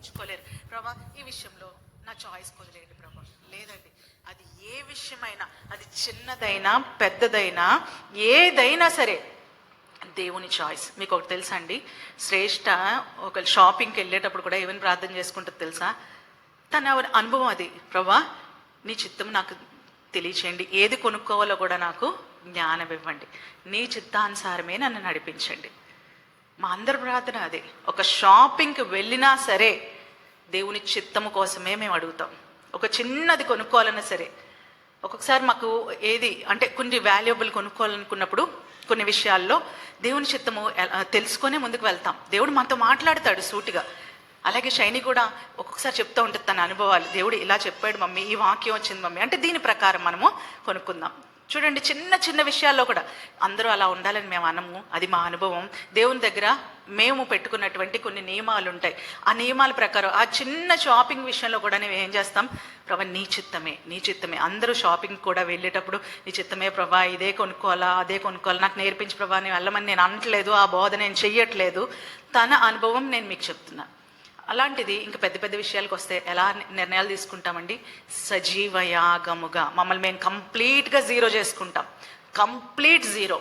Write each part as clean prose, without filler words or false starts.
ఇచ్చుకోలేరు. ప్రభా ఈ విషయంలో నా చాయిస్ కుదిలేండి ప్రభా. లేదండి, అది ఏ విషయమైనా, అది చిన్నదైనా పెద్దదైనా ఏదైనా సరే దేవుని చాయిస్. మీకు ఒకటి తెలుసా అండి, శ్రేష్ఠ ఒక షాపింగ్కి వెళ్ళేటప్పుడు కూడా ఏమైనా ప్రార్థన చేసుకుంటుంది తెలుసా? తన అనుభవం అది, ప్రభా నీ చిత్తం నాకు తెలియచేయండి, ఏది కొనుక్కోవాలో కూడా నాకు జ్ఞానం ఇవ్వండి, నీ చిత్తానుసారమే నన్ను నడిపించండి. మా అందరి ప్రార్థన అదే. ఒక షాపింగ్కి వెళ్ళినా సరే దేవుని చిత్తము కోసమే మేము అడుగుతాం. ఒక చిన్నది కొనుక్కోవాలన్నా సరే, ఒక్కొక్కసారి మాకు ఏది అంటే కొన్ని వాల్యుబుల్ కొనుక్కోవాలనుకున్నప్పుడు కొన్ని విషయాల్లో దేవుని చిత్తము తెలుసుకొనే ముందుకు వెళ్తాం. దేవుడు మనతో మాట్లాడతాడు సూటిగా. అలాగే శైని కూడా ఒక్కొక్కసారి చెప్తూ ఉంటుంది తన అనుభవాలు. దేవుడు ఇలా చెప్పాడు మమ్మీ, ఈ వాక్యం వచ్చింది మమ్మీ అంటే దీని ప్రకారం మనము కొనుక్కుందాం. చూడండి, చిన్న చిన్న విషయాల్లో కూడా అందరూ అలా ఉండాలని మేము అనము, అది మా అనుభవం. దేవుని దగ్గర మేము పెట్టుకున్నటువంటి కొన్ని నియమాలు ఉంటాయి. ఆ నియమాల ప్రకారం ఆ చిన్న షాపింగ్ విషయంలో కూడా మేము ఏం చేస్తాం, ప్రభా నీ చిత్తమే, నీ చిత్తమే. అందరూ షాపింగ్ కూడా వెళ్ళేటప్పుడు నీ చిత్తమే ప్రభా, ఇదే కొనుక్కోవాలా అదే కొనుక్కోవాలా నాకు నేర్పించి ప్రభా, నేను వెళ్ళమని నేను అనట్లేదు, ఆ బోధ నేను చెయ్యట్లేదు. తన అనుభవం నేను మీకు చెప్తున్నా. అలాంటిది ఇంకా పెద్ద పెద్ద విషయాలకు వస్తే ఎలా నిర్ణయాలు తీసుకుంటామండి? సజీవయాగముగా మమ్మల్ని మేము కంప్లీట్గా జీరో చేసుకుంటాం. Complete zero.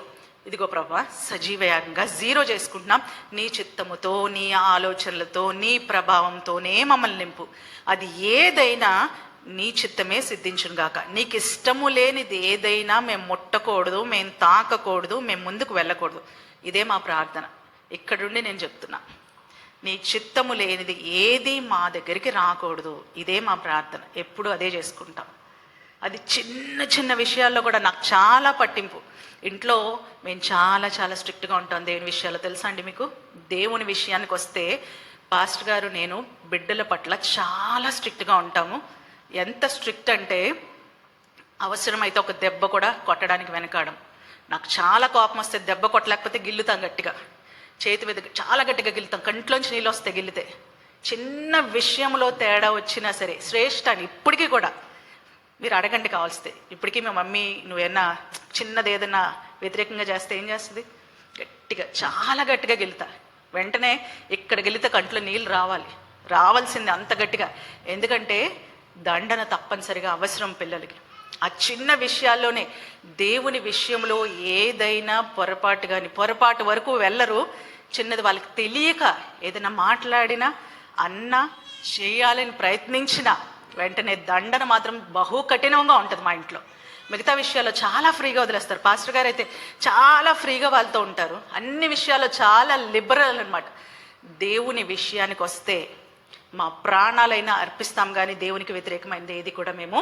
ఇదిగో ప్రభా, సజీవయాగంగా జీరో చేసుకుంటున్నాం. నీ చిత్తముతో, నీ ఆలోచనలతో, నీ ప్రభావంతోనే మమ్మల్ని నింపు. అది ఏదైనా నీ చిత్తమే సిద్ధించును గాక. నీకు ఇష్టము లేనిది ఏదైనా మేము ముట్టకూడదు, మేము తాకకూడదు, మేము ముందుకు వెళ్ళకూడదు. ఇదే మా ప్రార్థన. ఇక్కడుండి నేను చెప్తున్నా, నీ చిత్తము లేనిది ఏది మా దగ్గరికి రాకూడదు. ఇదే మా ప్రార్థన. ఎప్పుడు అదే చేసుకుంటాం. అది చిన్న చిన్న విషయాల్లో కూడా నాకు చాలా పట్టింపు. ఇంట్లో మేము చాలా చాలా స్ట్రిక్ట్గా ఉంటాం దేవుని విషయాల్లో. తెలుసా అండి మీకు? దేవుని విషయానికి వస్తే పాస్టర్ గారు నేను బిడ్డల పట్ల చాలా స్ట్రిక్ట్గా ఉంటాము. ఎంత స్ట్రిక్ట్ అంటే అవసరమైతే ఒక దెబ్బ కూడా కొట్టడానికి వెనకాడం. నాకు చాలా కోపం వస్తే దెబ్బ కొట్టలేకపోతే గిల్లుతాం గట్టిగా, చేతి మీద చాలా గట్టిగా గిల్లుతాం, కంట్లోంచి నీళ్ళు వస్తే గిల్లితే. చిన్న విషయంలో తేడా వచ్చినా సరే శ్రేష్ఠ అని ఇప్పటికీ కూడా మీరు అడగండి కావాల్స్తే. ఇప్పటికీ మా మమ్మీ నువ్వేనా చిన్నది ఏదైనా వ్యతిరేకంగా చేస్తే ఏం చేస్తుంది? గట్టిగా, చాలా గట్టిగా గిల్లుతా. వెంటనే ఇక్కడ గిల్లితే కంట్లో నీళ్ళు రావాల్సింది అంత గట్టిగా. ఎందుకంటే దండన తప్పనిసరిగా అవసరం పిల్లలకి. ఆ చిన్న విషయాల్లోనే దేవుని విషయంలో ఏదైనా పొరపాటు వరకు వెళ్ళరు. చిన్నది వాళ్ళకి తెలియక ఏదైనా మాట్లాడినా అన్నా చేయాలని ప్రయత్నించినా వెంటనే దండన మాత్రం బహు కఠినంగా ఉంటుంది మా ఇంట్లో. మిగతా విషయాల్లో చాలా ఫ్రీగా వదిలేస్తారు. పాస్టర్ గారు అయితే చాలా ఫ్రీగా వాళ్ళతో ఉంటారు. అన్ని విషయాల్లో చాలా లిబరల్ అనమాట. దేవుని విషయానికి వస్తే మా ప్రాణాలైనా అర్పిస్తాం, కానీ దేవునికి వ్యతిరేకమైనది ఏది కూడా మేము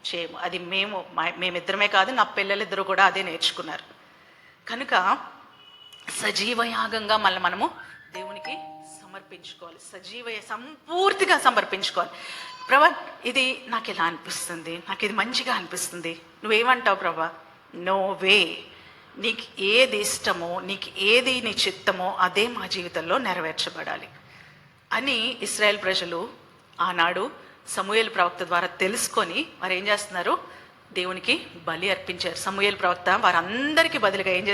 చేయము. అది మేమిద్దరమే కాదు, నా పిల్లలిద్దరూ కూడా అదే నేర్చుకున్నారు. కనుక సజీవయాగంగా మనము దేవునికి సమర్పించుకోవాలి. సంపూర్తిగా సమర్పించుకోవాలి. ప్రభా ఇది నాకు ఎలా అనిపిస్తుంది, నాకు ఇది మంచిగా అనిపిస్తుంది, నువ్వేమంటావు ప్రభా? No way. నీకు ఏది ఇష్టమో, నీకు ఏది నీ చిత్తమో అదే మా జీవితంలో నెరవేర్చబడాలి అని ఇశ్రాయేల్ ప్రజలు ఆనాడు సమూయేలు ప్రవక్త ద్వారా తెలుసుకొని వారు ఏం చేస్తున్నారు? దేవునికి బలి అర్పించారు. సమూయేలు ప్రవక్త వారందరికీ బదులుగా ఏం చేస్తారు?